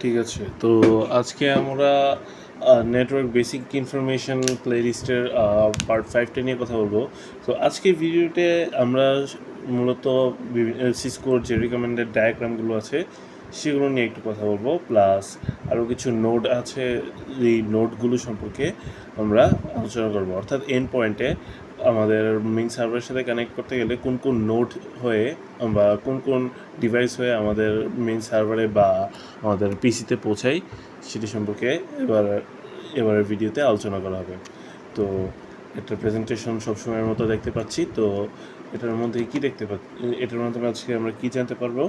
ঠিক আছে, তো আজকে আমরা নেটওয়ার্ক বেসিক ইনফরমেশন প্লেলিস্টের পার্ট 5টা নিয়ে কথা বলবো। তো আজকের ভিডিওতে আমরা মূলত সিসকোর যে রিকমেন্ডেড ডায়াগ্রামগুলো আছে সেগুলো নিয়ে একটু কথা বলবো, প্লাস আরও কিছু নোড আছে, এই নোডগুলো সম্পর্কে আমরা আলোচনা করবো। অর্থাৎ এন্ড পয়েন্টে আমাদের মেইন সার্ভারের সাথে কানেক্ট করতে গেলে কোন কোন নোড হয়ে বা কোন কোন ডিভাইস হয়ে আমাদের মেইন সার্ভারে বা আমাদের পিসিতে পৌঁছাই সেটি সম্পর্কে এবারের ভিডিওতে আলোচনা করা হবে। তো একটা প্রেজেন্টেশন সবসময়ের মতো দেখতে পাচ্ছি। তো এটার মধ্যে কী এটার মাধ্যমে আজকে আমরা কী জানতে পারবো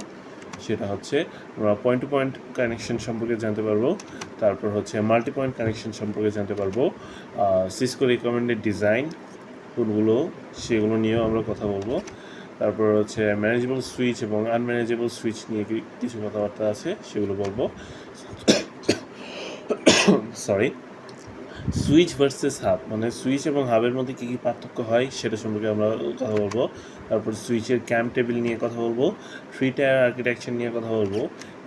সেটা হচ্ছে আমরা পয়েন্ট টু পয়েন্ট কানেকশন সম্পর্কে জানতে পারবো, তারপর হচ্ছে মাল্টি পয়েন্ট কানেকশন সম্পর্কে জানতে পারবো, সিসকো রিকমেন্ডেড ডিজাইন কোনগুলো সেগুলো নিয়েও আমরা কথা বলবো। তারপর হচ্ছে ম্যানেজেবল সুইচ এবং আনম্যানেজেবল সুইচ নিয়ে কিছু কথাবার্তা আছে সেগুলো বলবো। সরি, সুইচ ভার্সেস হাব, মানে সুইচ এবং হাবের মধ্যে কী কী পার্থক্য হয় সেটা সম্পর্কে আমরা কথা বলবো। তারপর সুইচের ক্যাম্প টেবিল নিয়ে কথা বলবো, 3 টায়ার আর্কিটেকচার নিয়ে কথা বলবো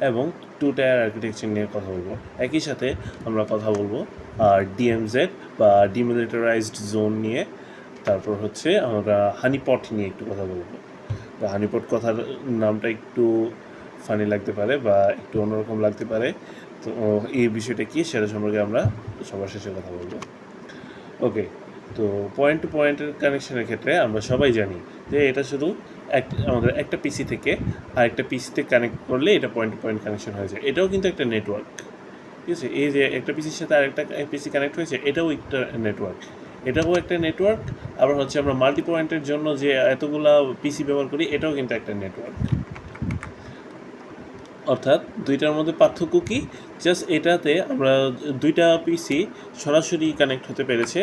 এবং 2 টায়ার আর্কিটেকচার নিয়ে কথা বলবো। একই সাথে আমরা কথা বলবো ডিএমজেড বা ডিমিলিটারাইজড জোন নিয়ে। তারপর হচ্ছে আমরা হানিপট নিয়ে একটু কথা বলবো। তো হানিপট কথার নামটা একটু ফানি লাগতে পারে বা একটু অন্যরকম লাগতে পারে, তো এই বিষয়টা কী সেটা সম্পর্কে আমরা সবার শেষে কথা বলবো। ওকে, তো পয়েন্ট টু পয়েন্টের কানেকশনের ক্ষেত্রে আমরা সবাই জানি যে এটা শুধু আমাদের একটা পিসি থেকে আরেকটা পিসিতে কানেক্ট করলে এটা পয়েন্ট টু পয়েন্ট কানেকশন হয়ে যায়। এটাও কিন্তু একটা নেটওয়ার্ক, ঠিক আছে? এই যে একটা পিসির সাথে আরেকটা পিসি কানেক্ট হয়েছে, এটাও একটা নেটওয়ার্ক। এটাও একটা নেটওয়ার্ক। আবার হচ্ছে আমরা মাল্টি পয়েন্টের জন্য যে এতগুলা পিসি ব্যবহার করি, এটাও কিন্তু একটা নেটওয়ার্ক। অর্থাৎ দুইটার মধ্যে পার্থক্য কি? জাস্ট এটাতে আমরা দুইটা পিসি সরাসরি কানেক্ট হতে পেরেছে,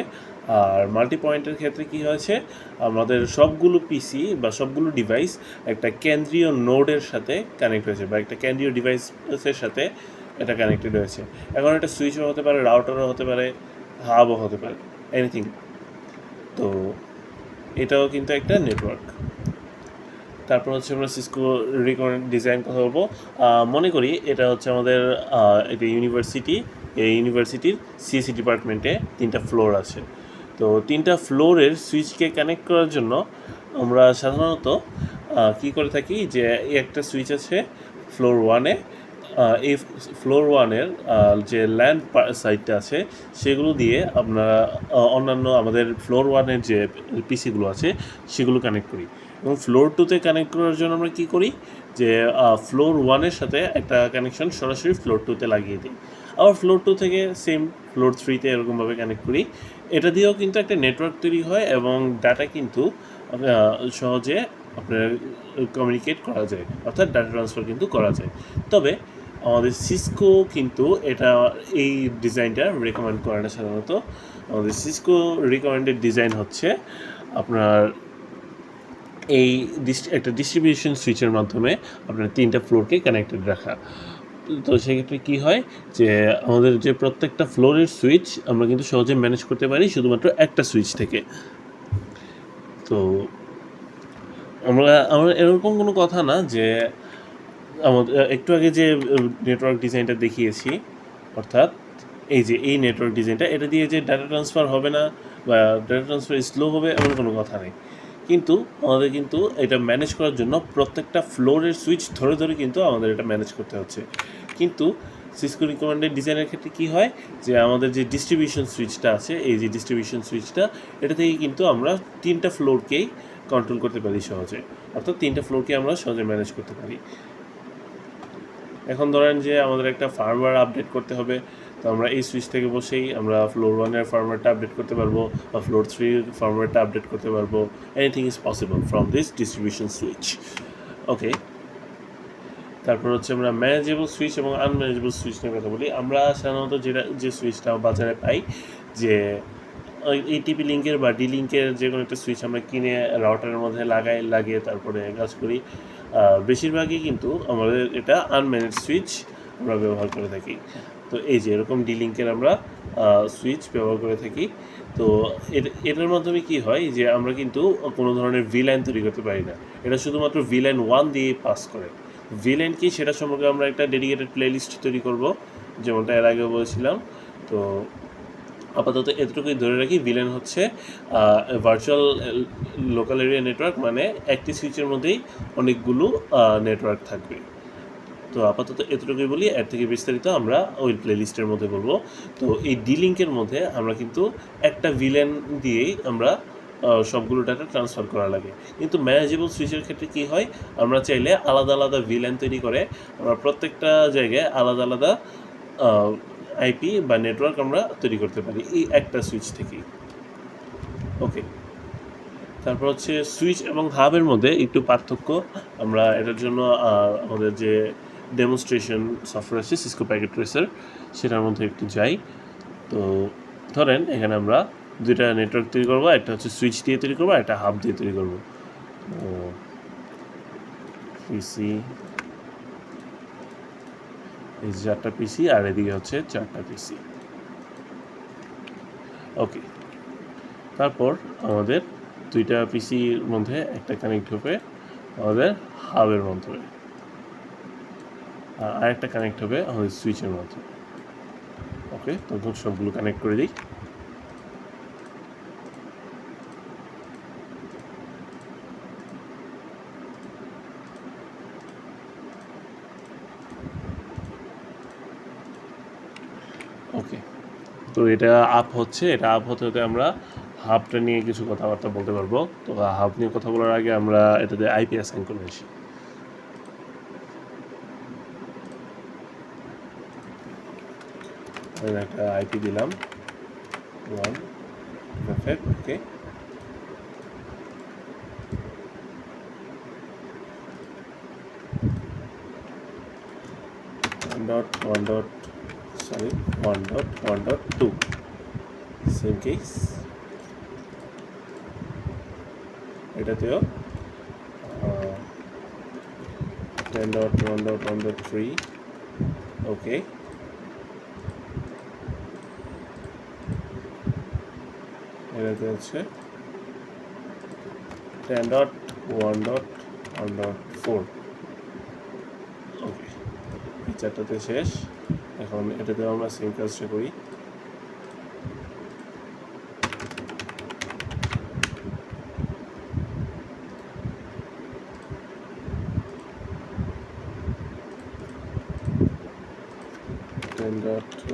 আর মাল্টি পয়েন্টের ক্ষেত্রে কি হয়েছে, আমাদের সবগুলো পিসি বা সবগুলো ডিভাইস একটা কেন্দ্রীয় নোডের সাথে কানেক্ট হয়েছে বা একটা কেন্দ্রীয় ডিভাইসের সাথে এটা কানেক্টেড হয়েছে। এখন এটা সুইচও হতে পারে, রাউটারও হতে পারে, হাবও হতে পারে, এনিথিং। তো এটাও কিন্তু একটা নেটওয়ার্ক। তারপর হচ্ছে আমরা সিসকো রিকমেন্ড ডিজাইন কথা বলবো। মনে করি এটা হচ্ছে আমাদের একটা ইউনিভার্সিটি। এই ইউনিভার্সিটির সিএসি ডিপার্টমেন্টে 3টা ফ্লোর আছে। তো 3টা ফ্লোরের সুইচকে কানেক্ট করার জন্য আমরা সাধারণত কী করে থাকি, যে একটা সুইচ আছে ফ্লোর 1-এ। এই ফ্লোর 1-এর যে ল্যান্ড সাইডটা আছে সেগুলো দিয়ে আমরা অন্যান্য আমাদের ফ্লোর 1-এর যে পিসিগুলো আছে সেগুলো কানেক্ট করি। এবং ফ্লোর 2-তে কানেক্ট করার জন্য আমরা কী করি, যে ফ্লোর 1-এর সাথে একটা কানেকশন সরাসরি ফ্লোর 2-তে লাগিয়ে দিই। আবার ফ্লোর 2 থেকে সেম ফ্লোর 3-তে এরকমভাবে কানেক্ট করি। এটা দিয়েও কিন্তু একটা নেটওয়ার্ক তৈরি হয় এবং ডাটা কিন্তু সহজে আপনার কমিউনিকেট করা যায়, অর্থাৎ ডাটা ট্রান্সফার কিন্তু করা যায়। তবে আমাদের সিসকো কিন্তু এই ডিজাইনটা রেকমেন্ড করে না সাধারণত। আমাদের সিসকো রিকমেন্ডেড ডিজাইন হচ্ছে আপনার এই একটা ডিস্ট্রিবিউশন সুইচের মাধ্যমে আপনার 3টা ফ্লোরকে কানেক্টেড রাখা। তো সেক্ষেত্রে কী হয়, যে আমাদের যে প্রত্যেকটা ফ্লোরের সুইচ আমরা কিন্তু সহজে ম্যানেজ করতে পারি শুধুমাত্র একটা সুইচ থেকে। তো আমরা এরকম কোনো কথা না যে আমাদের একটু আগে যে নেটওয়ার্ক ডিজাইনটা দেখিয়েছি, অর্থাৎ এই নেটওয়ার্ক ডিজাইনটা, এটা দিয়ে যে ডাটা ট্রান্সফার হবে না বা ডাটা ট্রান্সফার স্লো হবে এমন কোনো কথা নেই। কিন্তু আমাদের কিন্তু এটা ম্যানেজ করার জন্য প্রত্যেকটা ফ্লোরের সুইচ ধরে ধরে কিন্তু আমাদের এটা ম্যানেজ করতে হচ্ছে। কিন্তু সিসকো রিকমেন্ডেড ডিজাইনের ক্ষেত্রে কী হয়, যে আমাদের যে ডিস্ট্রিবিউশন সুইচটা আছে, এই যে ডিস্ট্রিবিউশন সুইচটা, এটা থেকে কিন্তু আমরা 3টা ফ্লোরকেই কন্ট্রোল করতে পারি সহজে, অর্থাৎ 3টা ফ্লোরকে আমরা সহজে ম্যানেজ করতে পারি। এখন ধরেন যে আমাদের একটা ফার্মওয়্যার আপডেট করতে হবে, তো আমরা এই সুইচ থেকে বসেই আমরা ফ্লোর 1-এর ফার্মওয়্যারটা আপডেট করতে পারবো বা ফ্লোর 3-এর ফার্মওয়্যারটা আপডেট করতে পারবো। Anything is possible from this distribution switch. Okay, তারপর হচ্ছে আমরা ম্যানেজেবল সুইচ এবং আনম্যানেজেবল সুইচ নিয়ে কথা বলি। আমরা সাধারণত যে সুইচটা বাজারে পাই, যে এই টিপি লিঙ্কের বা ডি লিঙ্কের যে কোনো একটা সুইচ আমরা কিনে রাউটারের মধ্যে লাগিয়ে তারপরে কাজ করি, বেশিরভাগই কিন্তু আমাদের এটা আনম্যানেজ সুইচ আমরা ব্যবহার করে থাকি। তো এই যে এরকম ডি লিঙ্কের আমরা সুইচ ব্যবহার করে থাকি। তো এটার মাধ্যমে কি হয়, যে আমরা কিন্তু কোনো ধরনের ভিলাইন তৈরি করতে পারি না, এটা শুধুমাত্র ভিলাইন 1 দিয়ে পাস করে। ভিলেন কি সেটা সম্পর্কে আমরা একটা ডেডিকেটেড প্লেলিস্ট তৈরি করব, যেমনটা এর আগেও বলেছিলাম। তো আপাতত এতটুকুই ধরে রাখি, ভিলেন হচ্ছে ভার্চুয়াল লোকাল এরিয়া নেটওয়ার্ক, মানে একটি সুইচের মধ্যেই অনেকগুলো নেটওয়ার্ক থাকবে। তো আপাতত এতটুকুই বলি, এর থেকে বিস্তারিত আমরা ওই প্লেলিস্টের মধ্যে বলবো। তো এই ডি-লিঙ্কের মধ্যে আমরা কিন্তু একটা ভিলেন দিয়েই আমরা সবগুলো ডাটা ট্রান্সফার করা লাগে। কিন্তু ম্যানেজেবল সুইচের ক্ষেত্রে কি হয়, আমরা চাইলে আলাদা আলাদা ভিলেন তৈরি করে আমরা প্রত্যেকটা জায়গায় আলাদা আলাদা আইপি বা নেটওয়ার্ক আমরা তৈরি করতে পারি এই একটা সুইচ থেকেই। ওকে, তারপর হচ্ছে সুইচ এবং হাবের মধ্যে একটু পার্থক্য। আমরা এটার জন্য আমাদের যে ডেমনস্ট্রেশন সফটওয়্যার আছে সিসকো প্যাকেট ট্রেসার, সেটার মধ্যে একটু যাই। তো ধরেন এখানে আমরা দুইটা নেটওয়ার্ক তৈরি করবো, একটা হচ্ছে সুইচ দিয়ে তৈরি করবো, একটা হাব দিয়ে তৈরি করবো। তো পিসি, এই 4টা পিসি আর এদিকে হচ্ছে 4টা পিসি। ওকে, তারপর আমাদের দুইটা পিসির মধ্যে একটা কানেক্ট হবে আমাদের হাবের মাধ্যমে, আর আরেকটা কানেক্ট হবে আমাদের সুইচের মাধ্যমে। ওকে, তখন সবগুলো কানেক্ট করে দিই। ওকে, তো এটা আপ হচ্ছে, এটা আপ হতে হতে আমরা হাবটা নিয়ে কিছু কথাবার্তা বলতে পারবো। তো হাব নিয়ে কথা বলার আগে আমরা এটাতে আইপি অ্যাসাইন করে আসি। একটা আইপি দিলাম 1 ওকে, one dot 2 same case, এটাতেও 10.1.1.3 ওকে, এটাতে হচ্ছে 10.1.1.4 ওকে, এই 4টাতে শেষ। এখন এটাতেও আমরা সেম কাজটা করি।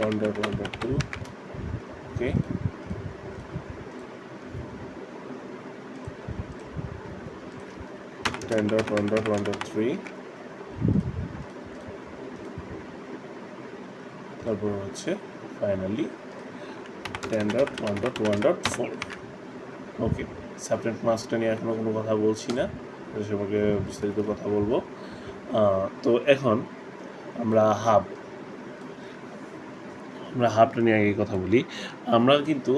.1.1.2 ওকে, .1.1.3 তারপর হচ্ছে ফাইনালি 10.1.1.4 ওকে। সাবনেট মাস্কটা নিয়ে এখনও কোনো কথা বলছি না, এর সম্পর্কে বিস্তারিত কথা বলবো। তো এখন আমরা হাবটা নিয়ে আগে কথা বলি। আমরা কিন্তু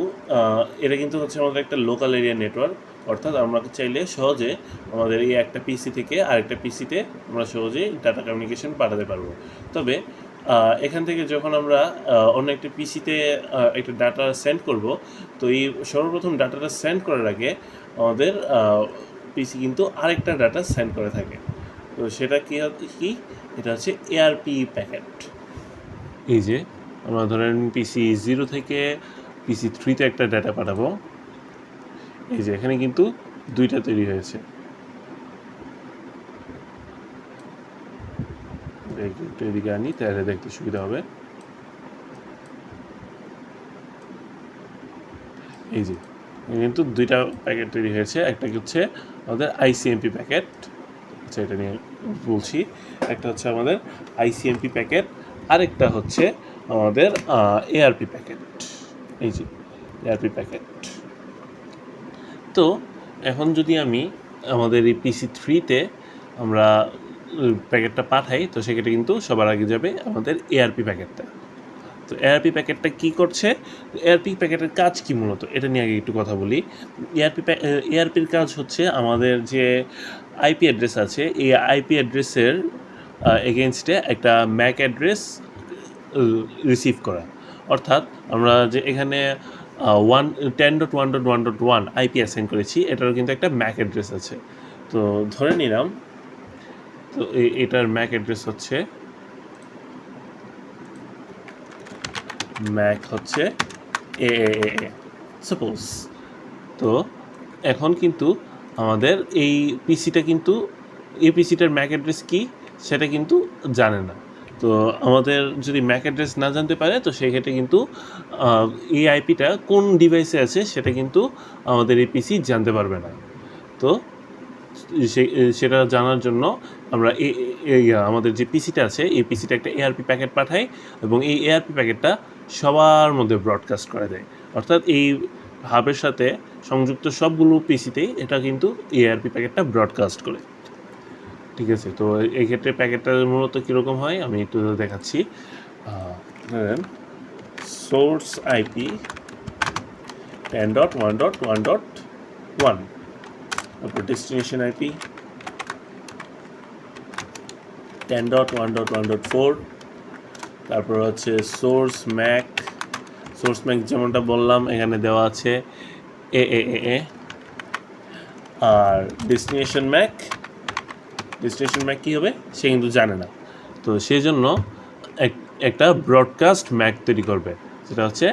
এটা কিন্তু হচ্ছে আমাদের একটা লোকাল এরিয়া নেটওয়ার্ক, অর্থাৎ আমরা চাইলে সহজে আমাদের এই একটা পিসি থেকে আরেকটা পিসিতে আমরা সহজেই ডাটা কমিউনিকেশন পাঠাতে পারবো। তবে এখান থেকে যখন আমরা অন্য একটা পিসিতে একটা ডাটা সেন্ড করব, তো এই সর্বপ্রথম ডাটাটা সেন্ড করার আগে আমাদের পিসি কিন্তু আরেকটা ডাটা সেন্ড করে থাকে। তো সেটা কি এটা হচ্ছে এআরপি প্যাকেট। এই যে আমরা ধরেন পিসি 0 থেকে পিসি 3-তে একটা ডাটা পাঠাবো, এই যে এখানে কিন্তু দুইটা তৈরি হয়েছে। একটু এদিকে আনি তাহলে দেখতে সুবিধা হবে। এই যে কিন্তু দুইটা প্যাকেট তৈরি হয়েছে, একটা হচ্ছে আমাদের আইসিএমপি প্যাকেট, আচ্ছা এটা নিয়ে বলছি, একটা হচ্ছে আমাদের আইসিএমপি প্যাকেট, আরেকটা হচ্ছে আমাদের এআরপি প্যাকেট। এই যে এআরপি প্যাকেট। তো এখন যদি আমি আমাদের এই পিসি 3-তে আমরা প্যাকেটটা পাঠাই, তো সেক্ষেত্রে কিন্তু সবার আগে যাবে আমাদের এআরপি প্যাকেটটা। তো এআরপি প্যাকেটটা কী করছে, এআরপি প্যাকেটের কাজ কি মূলত, এটা নিয়ে আগে একটু কথা বলি। এআরপির কাজ হচ্ছে আমাদের যে আইপি অ্যাড্রেস আছে, এই আইপি অ্যাড্রেসের এগেনস্টে একটা ম্যাক অ্যাড্রেস রিসিভ করা। অর্থাৎ আমরা যে এখানে 10.1.1.1 আইপি অ্যাসাইন করেছি, এটারও কিন্তু একটা ম্যাক অ্যাড্রেস আছে। তো ধরে নিলাম তো এটার ম্যাক অ্যাড্রেস হচ্ছে ম্যাক হচ্ছে এ সাপোজ। তো এখন কিন্তু আমাদের এই পিসিটার ম্যাক অ্যাড্রেস কি সেটা কিন্তু জানে না। তো আমাদের যদি ম্যাক অ্যাড্রেস না জানতে পারে তো সেই ক্ষেত্রে কিন্তু এই আইপিটা কোন ডিভাইসে আছে সেটা কিন্তু আমাদের এই পিসি জানতে পারবে না। তো সেটা জানার জন্য আমরা আমাদের যে পিসিটা আছে এই পিসিটা একটা এআরপি প্যাকেট পাঠাই এবং এই এআরপি প্যাকেটটা সবার মধ্যে ব্রডকাস্ট করে দেয়। অর্থাৎ এই হাবের সাথে সংযুক্ত সবগুলো পিসিতেই এটা কিন্তু এআরপি প্যাকেটটা ব্রডকাস্ট করে। ঠিক আছে, তো এই ক্ষেত্রে প্যাকেটটা মূলত কীরকম হয় আমি একটু দেখাচ্ছি। ধরেন সোর্স আইপি 10.1.1.1, তারপর ডেস্টিনেশন আইপি 10.1.1.4, তারপর হচ্ছে সোর্স ম্যাক যেমনটা বললাম এখানে দেওয়া আছে এ আর ডেস্টিনেশন ম্যাক কী হবে সে কিন্তু জানে না। তো সেই জন্য একটা ব্রডকাস্ট ম্যাক তৈরি করবে যেটা হচ্ছে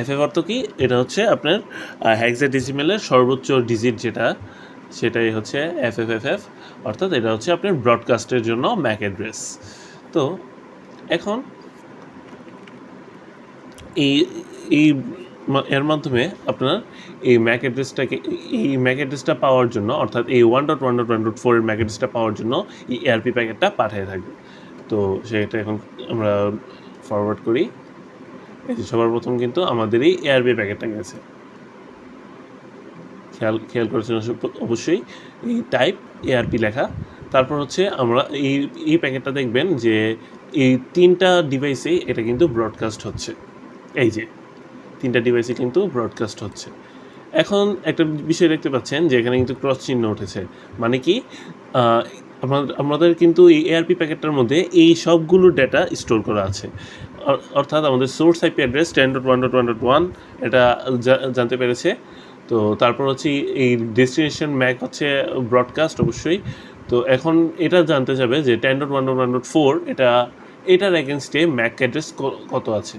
এফ অর্থ কি? এটা হচ্ছে আপনার হেক্সাডেসিমেলের সর্বোচ্চ ডিজিট সেটাই হচ্ছে এফ অর্থাৎ এটা হচ্ছে আপনার ব্রডকাস্টের জন্য ম্যাক অ্যাড্রেস। তো এখন এর মাধ্যমে আপনার এই ম্যাক অ্যাড্রেসটা পাওয়ার জন্য অর্থাৎ এই 1.1.1.4 এর ম্যাক অ্যাড্রেসটা পাওয়ার জন্য এই এআরপি প্যাকেটটা পাঠিয়ে থাকবে। তো সেটা এখন আমরা ফরওয়ার্ড করি। এই যে সবার প্রথম কিন্তু আমাদের এই এআরপি প্যাকেটটা গেছে, খেয়াল করেছেন অবশ্যই এই টাইপ এআরপি লেখা। তারপর হচ্ছে আমরা এই প্যাকেটটা দেখবেন যে এই 3টা ডিভাইসেই এটা কিন্তু ব্রডকাস্ট হচ্ছে। এই যে 3টা ডিভাইসে কিন্তু ব্রডকাস্ট হচ্ছে। এখন একটা বিষয় দেখতে পাচ্ছেন যে এখানে কিন্তু ক্রস চিহ্ন উঠেছে, মানে কি আমাদের কিন্তু এই এআরপি প্যাকেটটার মধ্যে এই সবগুলো ডেটা স্টোর করা আছে। অর্থাৎ আমাদের সোর্স আইপি অ্যাড্রেস 10.1.1.1 এটা জানতে পেরেছে। তো তারপর হচ্ছে এই ডেস্টিনেশন ম্যাক হচ্ছে ব্রডকাস্ট অবশ্যই। তো এখন এটা জানতে যাবে যে 10.1.1.4 এটার এগেনস্টে ম্যাক অ্যাড্রেস কত আছে।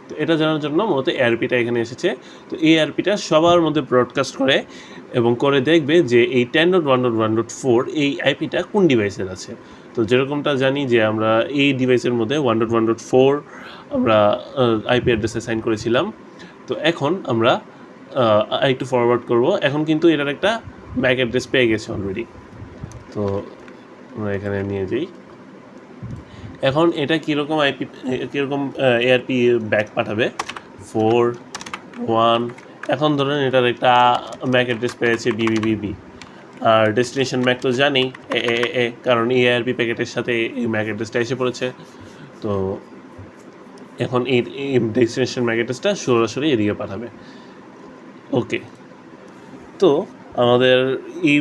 তো এটা জানার জন্য মূলত এআরপিটা এখানে এসেছে। তো এই এআরপিটা সবার মধ্যে ব্রডকাস্ট করে এবং করে দেখবে যে এই 10.1.1.4 এই আইপিটা কোন ডিভাইসের আছে। তো যেরকমটা জানি যে আমরা এই ডিভাইসের মধ্যে 1.1.4 আমরা আইপি অ্যাড্রেস অ্যাসাইন করেছিলাম। তো এখন আমরা একটু ফরওয়ার্ড করব। এখন কিন্তু এটার একটা ম্যাক অ্যাড্রেস পেয়ে গেছে অলরেডি। তো আমরা এখানে নিয়ে যাই। এখন এটা কীরকম এআরপি ব্যাক পাঠাবে 4.1। এখন ধরেন এটার একটা ম্যাক অ্যাড্রেস পেয়েছে বিবি আর ডেস্টিনেশন ম্যাক তো জানি কারণ এআরপি প্যাকেটের সাথে এই ম্যাক অ্যাড্রেসটা এসে পড়েছে। তো এখন এই ডেস্টিনেশন ম্যাক অ্যাড্রেসটা সরাসরি এদিকে পাঠাবে। ওকে, তো আমাদের এই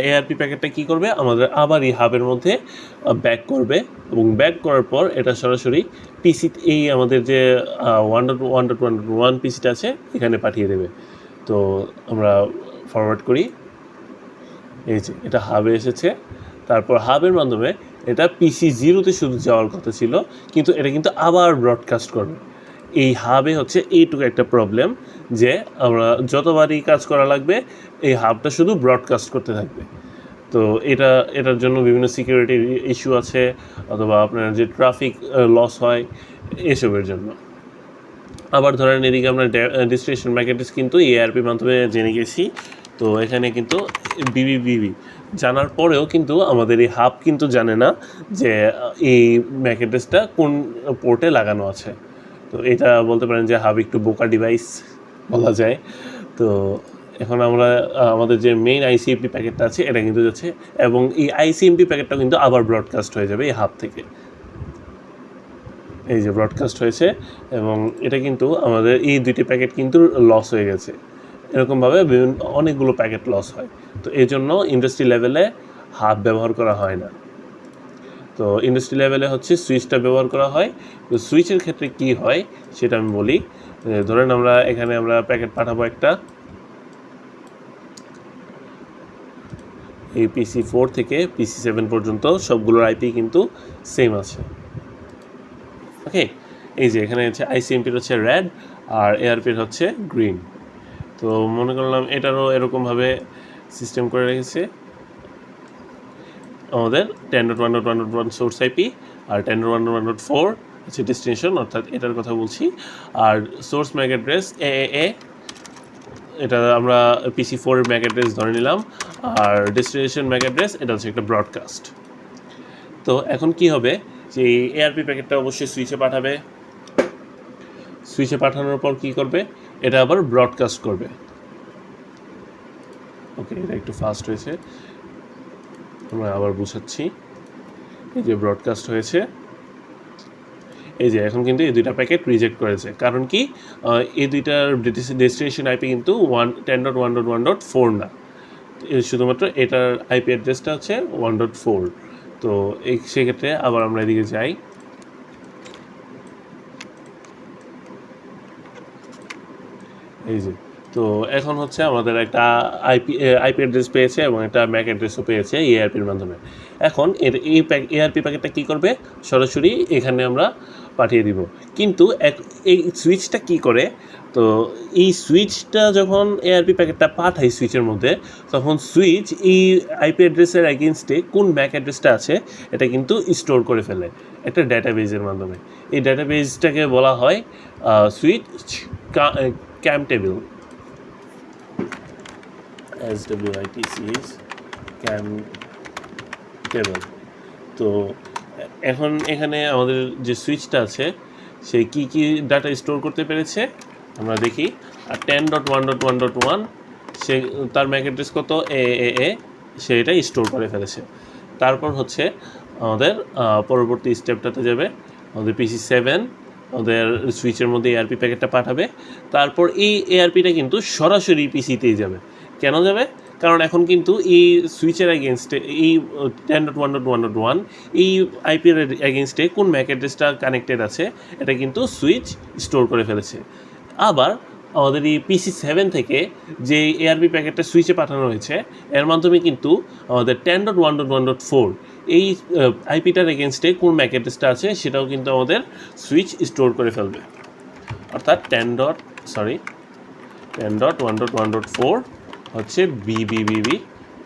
এআরপি প্যাকেটটা কী করবে, আমাদের আবার এই হাবের মধ্যে ব্যাক করবে এবং ব্যাক করার পর এটা সরাসরি পিসি এই আমাদের যে 1.1.1 পিসিটা আছে এখানে পাঠিয়ে দেবে। তো আমরা ফরওয়ার্ড করি। এই যে এটা হাবে এসেছে। তারপর হাবের মাধ্যমে এটা পিসি 0-তে শুধু যাওয়ার কথা ছিল, কিন্তু এটা কিন্তু আবার ব্রডকাস্ট করবে। এই হাবে হচ্ছে এইটুকু একটা প্রবলেম যে আমরা যতবারই কাজ করা লাগবে এই হাবটা শুধু ব্রডকাস্ট করতে থাকবে। তো এটার জন্য বিভিন্ন সিকিউরিটি ইস্যু আছে অথবা আপনার যে ট্রাফিক লস হয় এসবের জন্য। আবার ধরেন এদিকে আমরা ডেস্টিনেশন ম্যাক অ্যাড্রেস কিন্তু এআরপির মাধ্যমে জেনে গেছি। তো এখানে কিন্তু বিবি জানার পরেও কিন্তু আমাদের এই হাব কিন্তু জানে না যে এই ম্যাক অ্যাড্রেসটা কোন পোর্টে লাগানো আছে। তো এটা বলতে পারেন যে হাব একটু বোকা ডিভাইস বলা যায়। তো এখন আমরা আমাদের যে মেইন আইসিএমপি প্যাকেটটা আছে এটা কিন্তু যাচ্ছে এবং এই আইসিএমপি প্যাকেটটা কিন্তু আবার ব্রডকাস্ট হয়ে যাবে এই হাব থেকে। এই যে ব্রডকাস্ট হয়েছে এবং এটা কিন্তু আমাদের এই 2টি প্যাকেট কিন্তু লস হয়ে গেছে। এরকমভাবে অনেকগুলো প্যাকেট লস হয়। তো এই জন্য ইন্ডাস্ট্রি লেভেলে হাব ব্যবহার করা হয় না। তো ইন্ডাস্ট্রি লেভেলে হচ্ছে সুইচটা ব্যবহার করা হয়। তো সুইচের ক্ষেত্রে কি হয় সেটা আমি বলি। ধরেন এখানে আমরা প্যাকেট পাঠাবো একটা, এই PC4 থেকে PC7 পর্যন্ত সবগুলোর আইপি কিন্তু সেম আছে। ওকে, এই যে এখানে হচ্ছে আইসিএমপির হচ্ছে রেড আর এআরপির হচ্ছে গ্রিন। তো মনে করলাম এটারও এরকমভাবে সিস্টেম করে রেখেছে আমাদের 10.1.1.1 সোর্স আইপি আর 10.1.1.4 হচ্ছে ডেস্টিনেশন, অর্থাৎ এটার কথা বলছি। আর সোর্স ম্যাক অ্যাড্রেস এএএ, এটা আমরা PC4 এর ম্যাক অ্যাড্রেস ধরে নিলাম, আর ডেস্টিনেশন ম্যাক অ্যাড্রেস এটা হচ্ছে একটা ব্রডকাস্ট। তো এখন কি হবে যে এআরপি প্যাকেটটা অবশ্যই সুইচে পাঠাবে, সুইচে পাঠানোর পর কি করবে, এটা আবার ব্রডকাস্ট করবে। ওকে, এটা একটু ফাস্ট হয়েছে, আমরা আবার বুঝাচ্ছি। এই যে ব্রডকাস্ট হয়েছে, এই যে এখন কিন্তু এই দুইটা প্যাকেট রিজেক্ট করেছে। কারণ কি, এই দুইটার ডেস্টিনেশন আইপি কিন্তু 10.1.1.4 না, শুধুমাত্র এটার আইপি অ্যাড্রেসটা হচ্ছে 1.4। তো এই সেক্ষেত্রে আবার আমরা এদিকে যাই, এই যে তো এখন হচ্ছে আমাদের একটা আইপি অ্যাড্রেস পেয়েছে এবং একটা ম্যাক অ্যাড্রেসও পেয়েছে এআরপির মাধ্যমে। এখন এই এআরপি প্যাকেটটা কী করবে, সরাসরি এখানে আমরা পাঠিয়ে দিব। কিন্তু এই সুইচটা কি করে, তো এই সুইচটা যখন এআরপি প্যাকেটটা পাঠাই সুইচের মধ্যে, তখন সুইচ এই আইপি অ্যাড্রেসের এগেনস্টে কোন ম্যাক অ্যাড্রেসটা আছে এটা কিন্তু স্টোর করে ফেলে একটা ডাটাবেজের মাধ্যমে। এই ডাটাবেজটাকে বলা হয় সুইচ ক্যাম টেবিল, SWITCH ক্যাম টেবিল। তো এখন এখানে আমাদের যে সুইচটা আছে সে কি ডাটা স্টোর করতে পেরেছে আমরা দেখি। আর 10.1.1.1 সে তার ম্যাক অ্যাড্রেস কত এএএ, সে এটা স্টোর করে ফেলেছে। তারপর হচ্ছে আমাদের পরবর্তী স্টেপটাতে যাবে, আমাদের PC7 আমাদের সুইচের মধ্যে এআরপি প্যাকেটটা পাঠাবে। তারপর এই এআরপিটা কিন্তু সরাসরি পিসিতেই যাবে। কেন যাবে, কারণ এখন কিন্তু এই সুইচের এগেনস্টে এই 10.1.1.1 এই আইপির এগেনস্টে কোন ম্যাক অ্যাড্রেসটা কানেক্টেড আছে এটা কিন্তু সুইচ স্টোর করে ফেলেছে। আবার আমাদের এই PC7 থেকে যে এআরপি প্যাকেটটা সুইচে পাঠানো হয়েছে এর মাধ্যমে কিন্তু আমাদের 10.1.1.4 এই আইপিটার এগেনস্টে কোন ম্যাক অ্যাড্রেসটা আছে সেটাও কিন্তু আমাদের সুইচ স্টোর করে ফেলবে। অর্থাৎ 10.1.1.4 হচ্ছে বিবিবিবি,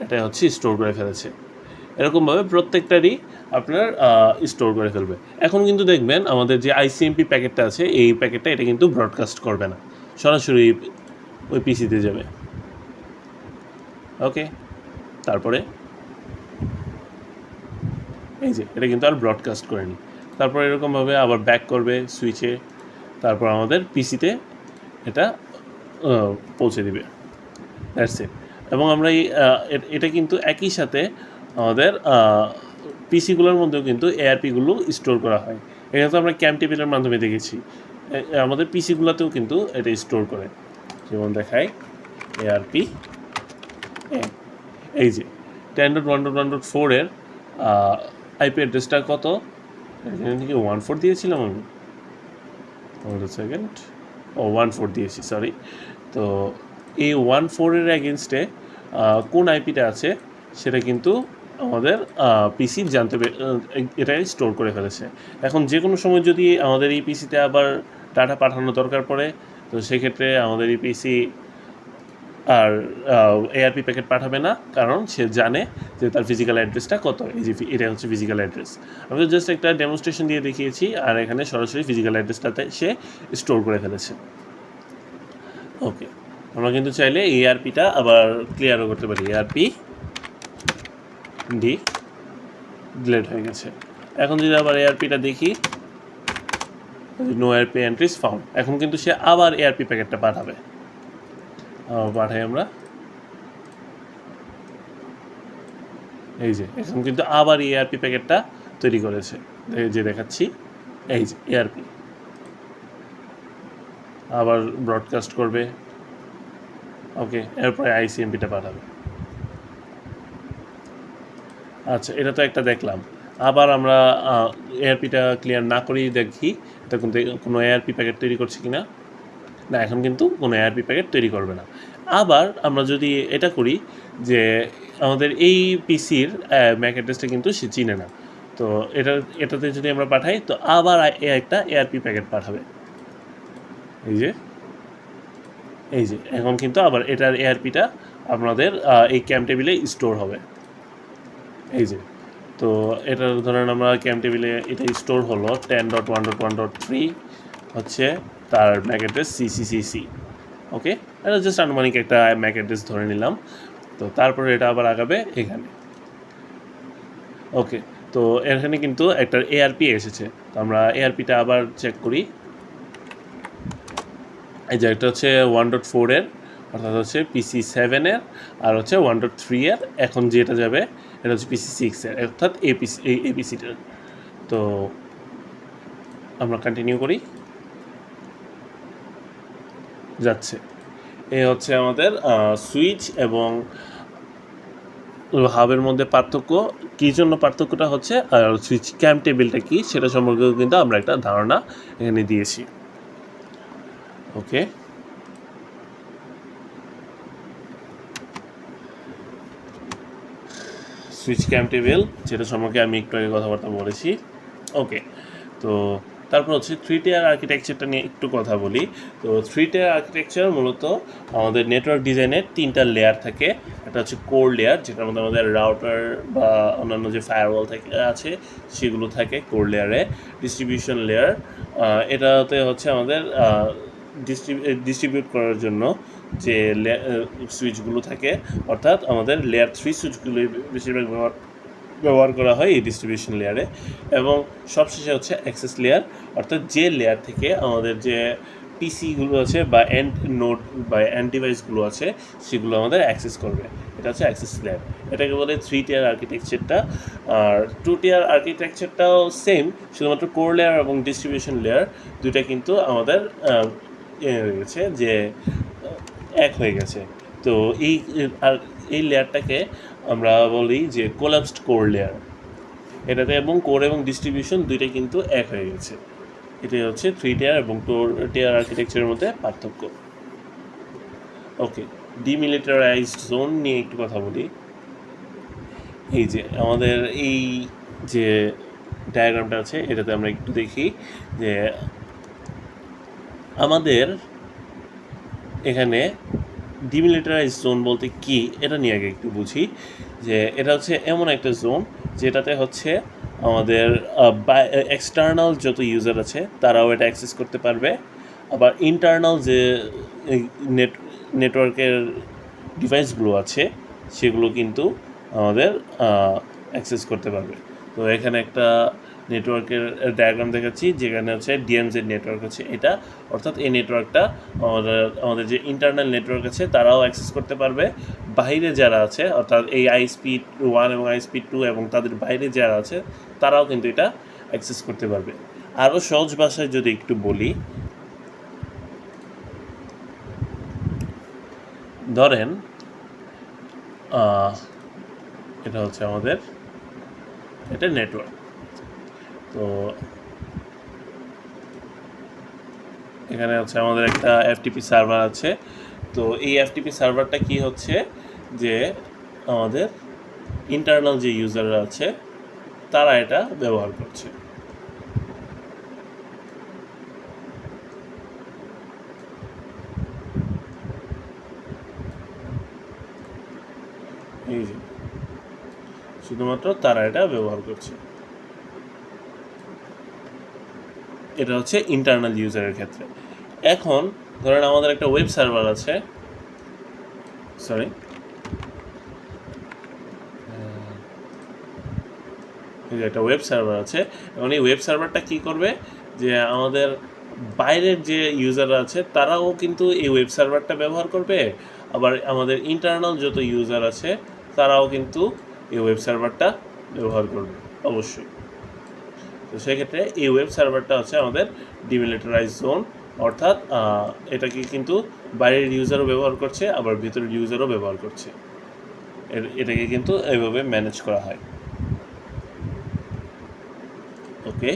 এটা হচ্ছে স্টোর করে ফেলেছে। এরকমভাবে প্রত্যেকটারই আপনার স্টোর করে ফেলবে। এখন কিন্তু দেখবেন আমাদের যে আইসিএমপি প্যাকেটটা আছে এই প্যাকেটটা এটা কিন্তু ব্রডকাস্ট করবে না, সরাসরি ওই পিসিতে যাবে। ওকে, তারপরে এই যে এটা কিন্তু আর ব্রডকাস্ট করেনি। তারপর এরকমভাবে আবার ব্যাক করবে সুইচে, তারপর আমাদের পিসিতে এটা পৌঁছে দিবে। That's it. এবং আমরা এটা কিন্তু একই সাথে আমাদের পিসিগুলোর মধ্যেও কিন্তু এআরপিগুলো স্টোর করা হয়। এটা তো আমরা ক্যাম টেবিলের মাধ্যমে দেখেছি, আমাদের পিসিগুলোতেও কিন্তু এটা স্টোর করে। যেমন দেখায় এআরপি, এই যে 10.1.1.4 এর আইপি অ্যাড্রেসটা কত, এখানে থেকে 14 দিয়েছিলাম আমি, সেকেন্ড 14 দিয়েছি, সরি। তো এই 14 এর এগেনস্টে কোন আইপিটা আছে সেটা কিন্তু আমাদের পিসি জানতে এটাই স্টোর করে ফেলেছে। এখন যে কোনো সময় যদি আমাদের এই পিসিতে আবার ডাটা পাঠানো দরকার পড়ে, তো সেক্ষেত্রে আমাদের এই পিসি আর এআরপি প্যাকেট পাঠাবে না, কারণ সে জানে যে তার ফিজিক্যাল অ্যাড্রেসটা কত। এই যে এটা হচ্ছে ফিজিক্যাল অ্যাড্রেস, আমি তো জাস্ট একটা ডেমনস্ট্রেশন দিয়ে দেখিয়েছি, আর এখানে সরাসরি ফিজিক্যাল অ্যাড্রেসটাতে সে স্টোর করে ফেলেছে। ওকে, আমরা কিন্তু চাইলে এআরপিটা আবার ক্লিয়ারও করতে পারি। এআরপি ডিলেট হয়ে গেছে। এখন যদি আবার এআরপিটা দেখি, নো এআরপি এন্ট্রিজ ফাউন্ড, এখন কিন্তু সে আবার এআরপি প্যাকেটটা পাঠাবে। পাঠাই আমরা, এই যে এখন কিন্তু আবার এআরপি প্যাকেটটা তৈরি করেছে, যে দেখাচ্ছি, এই যে এআরপি আবার ব্রডকাস্ট করবে। ওকে, এরপরে আইসিএমপিটা পাঠাবে। আচ্ছা, এটা তো একটা দেখলাম। আবার আমরা এআরপিটা ক্লিয়ার না করেই দেখি এটা কিন্তু কোনো এআরপি প্যাকেট তৈরি করছে কিনা। না, এখন কিন্তু কোনো এআরপি প্যাকেট তৈরি করবে না। আবার আমরা যদি এটা করি যে আমাদের এই পিসির ম্যাক অ্যাড্রেসটা কিন্তু সে চিনে না। তো এটাতে যদি আমরা পাঠাই তো আবার একটা এআরপি প্যাকেট পাঠাবে। এই যে এখন কিন্তু আবার এটার এআরপিটা আপনাদের এই ক্যাম্প টেবিলে স্টোর হবে। এই যে তো এটা ধরেন আমরা ক্যাম্প টেবিলে এটা স্টোর হলো 10.1.1.3 হচ্ছে তার ম্যাক অ্যাড্রেস সিসিসিসি। ওকে, এটা জাস্ট আনুমানিক একটা ম্যাক অ্যাড্রেস ধরে নিলাম। তো তারপরে এটা আবার আগাবে এখানে। ওকে, তো এখানে কিন্তু একটা এআরপি এসেছে। তো আমরা এআরপিটা আবার চেক করি। এই যে একটা হচ্ছে 1.4 এর, অর্থাৎ হচ্ছে পিসি 7 এর, আর হচ্ছে 1.3 এর। এখন যেটা যাবে এটা হচ্ছে পিসি 6 এর, অর্থাৎ এপিসিটার। তো আমরা কন্টিনিউ করি। যাচ্ছে এই হচ্ছে আমাদের সুইচ এবং হাবের মধ্যে পার্থক্য। কী জন্য পার্থক্যটা হচ্ছে আর সুইচ ক্যাম্প টেবিলটা কী সেটা সম্পর্কেও কিন্তু আমরা একটা ধারণা এখানে দিয়েছি। ওকে, সুইচ ক্যাম্প টেবিল যেটা সম্পর্কে আমি একটু আগে কথাবার্তা বলেছি। ওকে, তো তারপর হচ্ছে 3 টিয়ার আর্কিটেকচারটা নিয়ে একটু কথা বলি। তো 3 টিয়ার আর্কিটেকচার মূলত আমাদের নেটওয়ার্ক ডিজাইনের 3টা লেয়ার থাকে। একটা হচ্ছে কোর লেয়ার, যেটার মধ্যে আমাদের রাউটার বা অন্যান্য যে ফায়ারওয়াল আছে সেগুলো থাকে কোর লেয়ারে। ডিস্ট্রিবিউশন লেয়ার, এটাতে হচ্ছে আমাদের ডিস্ট্রিবিউট করার জন্য যে সুইচগুলো থাকে, অর্থাৎ আমাদের লেয়ার 3 সুইচগুলো বেশিরভাগ ব্যবহার করা হয় এই ডিস্ট্রিবিউশন লেয়ারে। এবং সবশেষে হচ্ছে অ্যাক্সেস লেয়ার, অর্থাৎ যে লেয়ার থেকে আমাদের যে পিসিগুলো আছে বা এন্ড নোড বা এন্ড ডিভাইসগুলো আছে সেগুলো আমাদের অ্যাক্সেস করবে, এটা হচ্ছে অ্যাক্সেস লেয়ার। এটাকে বলে 3 টিয়ার আর্কিটেকচারটা। আর 2 টিয়ার আর্কিটেকচারটাও সেম, শুধুমাত্র কোর লেয়ার এবং ডিস্ট্রিবিউশন লেয়ার দুইটা কিন্তু আমাদের হয়ে গেছে যে এক হয়ে গেছে। তো এই লেয়ারটাকে আমরা বলি যে কোলাপসড কোর লেয়ার। এটাতে এবং কোর এবং ডিস্ট্রিবিউশন দুইটাই কিন্তু এক হয়ে গেছে। এটাই হচ্ছে 3 টিয়ার এবং 2 টিয়ার আর্কিটেকচারের মধ্যে পার্থক্য। ওকে, ডিমিলিটারাইজড জোন নিয়ে একটু কথা বলি। এই যে আমাদের এই যে ডায়াগ্রামটা আছে এটাতে আমরা একটু দেখি যে আমাদের এখানে ডিমিলিটারাইজ জোন বলতে কি এটা নিয়ে আগে একটু বুঝি। যে এটা হচ্ছে এমন একটা জোন যেটাতে হচ্ছে আমাদের এক্সটার্নাল যত ইউজার আছে তারাও এটা অ্যাক্সেস করতে পারবে, আবার ইন্টারনাল যে নেটওয়ার্কের ডিভাইসগুলো আছে সেগুলো কিন্তু আমাদের অ্যাক্সেস করতে পারবে। তো এখানে একটা নেটওয়ার্কের ডায়াগ্রাম দেখাচ্ছি যেখানে হচ্ছে ডিএমজেড নেটওয়ার্ক আছে এটা, অর্থাৎ এই নেটওয়ার্কটা আমাদের যে ইন্টারনাল নেটওয়ার্ক আছে তারাও অ্যাক্সেস করতে পারবে। বাইরে যারা আছে অর্থাৎ এই আইএসপি 1 এবং আইএসপি 2 এবং তাদের বাইরে যারা আছে তারাও কিন্তু এটা অ্যাক্সেস করতে পারবে। আরও সহজ ভাষায় যদি একটু বলি, ধরেন এটা হচ্ছে আমাদের এটা নেটওয়ার্ক। তো এখানে হচ্ছে আমাদের একটা এফটিপি সার্ভার আছে। তো এই এফটিপি সার্ভারটা কি হচ্ছে যে আমাদের ইন্টারনাল যে ইউজাররা আছে তারা এটা ব্যবহার করছে। এই যে শুধুমাত্র তারা এটা ব্যবহার করছে। এটা হচ্ছে ইন্টারনাল ইউজারের ক্ষেত্রে। এখন ধরেন আমাদের একটা ওয়েব সার্ভার আছে, একটা ওয়েব সার্ভার আছে। এবং এই ওয়েব সার্ভারটা কী করবে যে আমাদের বাইরের যে ইউজাররা আছে তারাও কিন্তু এই ওয়েব সার্ভারটা ব্যবহার করবে, আবার আমাদের ইন্টারনাল যত ইউজার আছে তারাও কিন্তু এই ওয়েব সার্ভারটা ব্যবহার করবে অবশ্যই। তো সেক্ষেত্রে এই ওয়েব সার্ভারটা হচ্ছে আমাদের ডিমিলিটারাইজ জোন, অর্থাৎ এটাকে কিন্তু বাইরের ইউজারও ব্যবহার করছে আবার ভিতরের ইউজারও ব্যবহার করছে। এটাকে কিন্তু এইভাবে ম্যানেজ করা হয়। ওকে,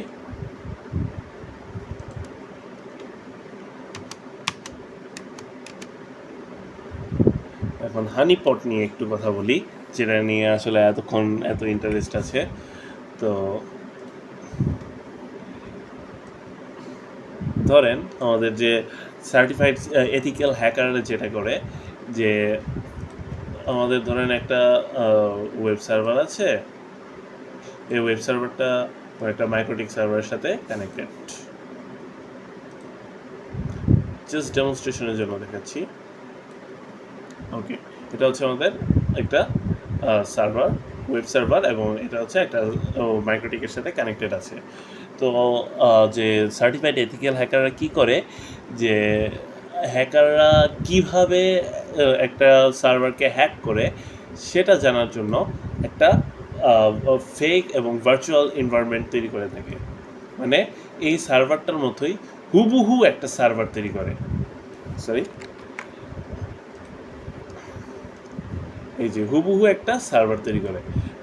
এখন এখন হানিপট নিয়ে একটু কথা বলি, যেটা নিয়ে আসলে এতক্ষণ এত ইন্টারেস্ট আছে। তো ধরেন আমাদের যে সার্টিফাইড এথিক্যাল হ্যাকাররা যেটা করে, যে আমাদের ধরেন একটা ওয়েব সার্ভার আছে, এই ওয়েব সার্ভারটা একটা মাইক্রোটিক সার্ভারের সাথে কানেক্টেড। জাস্ট ডেমনস্ট্রেশনের জন্য দেখাচ্ছি। ওকে, এটা হচ্ছে আমাদের একটা সার্ভার, ওয়েব সার্ভার, এবং এটা হচ্ছে একটা মাইক্রোটিকের সাথে কানেক্টেড আছে। তো যে সার্টিফাইড এথিক্যাল হ্যাকাররা কি করে, যে হ্যাকাররা কিভাবে একটা সার্ভারকে হ্যাক করে সেটা জানার জন্য একটা ফেক এবং ভার্চুয়াল এনভায়রনমেন্ট তৈরি করে থাকে। মানে এই সার্ভারটার মতোই হুবহু একটা সার্ভার তৈরি করে, এই যে হুবহু একটা সার্ভার তৈরি করে।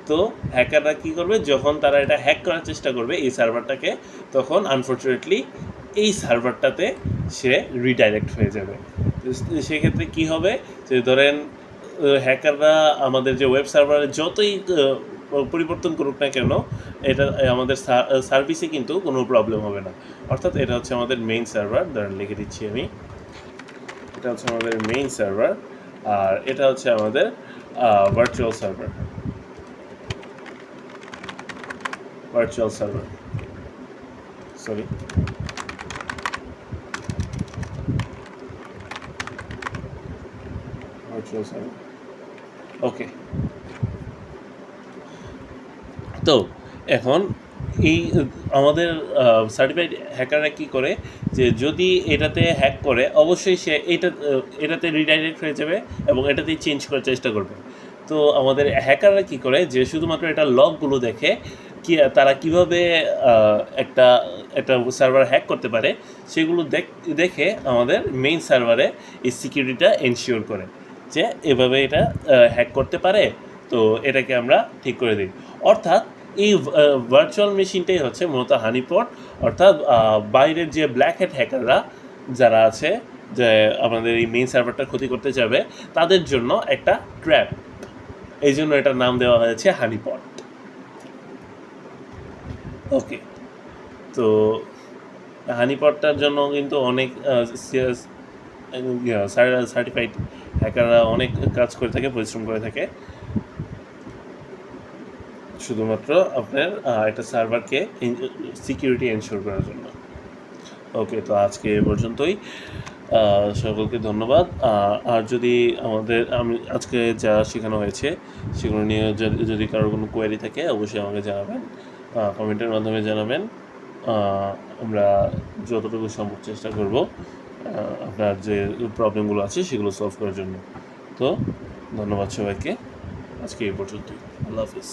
তো হ্যাকাররা কী করবে, যখন তারা এটা হ্যাক করার চেষ্টা করবে এই সার্ভারটাকে, তখন আনফর্চুনেটলি এই সার্ভারটাতে সে রিডাইরেক্ট হয়ে যাবে। সেক্ষেত্রে কি হবে, যে ধরেন হ্যাকাররা আমাদের যে ওয়েব সার্ভারে যতই পরিবর্তন করুক না কেন, এটা আমাদের সার্ভিসে কিন্তু কোনো প্রবলেম হবে না। অর্থাৎ এটা হচ্ছে আমাদের মেইন সার্ভার, ধরেন লিখে দিচ্ছি আমি, এটা হচ্ছে আমাদের মেইন সার্ভার, আর এটা হচ্ছে আমাদের ভার্চুয়াল সার্ভার, ভার্চুয়াল সার্ভার ওকে। তো এখন এই আমাদের সার্টিফাইড হ্যাকাররা কী করে, যে যদি এটাতে হ্যাক করে অবশ্যই সে এটাতে রিডাইরেক্ট হয়ে যাবে এবং এটাতেই চেঞ্জ করার চেষ্টা করবে। তো আমাদের হ্যাকাররা কী করে, যে শুধুমাত্র এটা লগগুলো দেখে কি তারা কীভাবে একটা সার্ভার হ্যাক করতে পারে সেগুলো দেখে আমাদের মেইন সার্ভারে এই সিকিউরিটিটা এনশিওর করে, যে এভাবে এটা হ্যাক করতে পারে, তো এটাকে আমরা ঠিক করে দিই। অর্থাৎ এই ভার্চুয়াল মেশিনটাই হচ্ছে মূলত হানিপট, অর্থাৎ বাইরের যে ব্ল্যাক হ্যাট হ্যাকাররা যারা আছে, যে আমাদের এই মেইন সার্ভারটা ক্ষতি করতে যাবে, তাদের জন্য একটা ট্র্যাপ। এই জন্য এটার নাম দেওয়া হয়েছে হানিপট। ওকে, তো হানিপটটার জন্য কিন্তু অনেক সার্টিফাইড হ্যাকাররা অনেক কাজ করে থাকে, পরিশ্রম করে থাকে, শুধুমাত্র আপনার একটা সার্ভারকে সিকিউরিটি এনশিওর করার জন্য। ওকে, তো আজকে এ পর্যন্তই। সকলকে ধন্যবাদ। আর যদি আমি আজকে যা শেখানো হয়েছে সেগুলো নিয়ে যদি কারোর কোনো কোয়েরি থাকে অবশ্যই আমাকে জানাবেন, কমেন্টের মাধ্যমে জানাবেন। আমরা যতটুকু সম্ভব চেষ্টা করব আপনার যে প্রবলেমগুলো আছে সেগুলো সলভ করার জন্য। তো ধন্যবাদ সবাইকে, আজকে এই পর্যন্তই। আল্লাহ হাফিজ।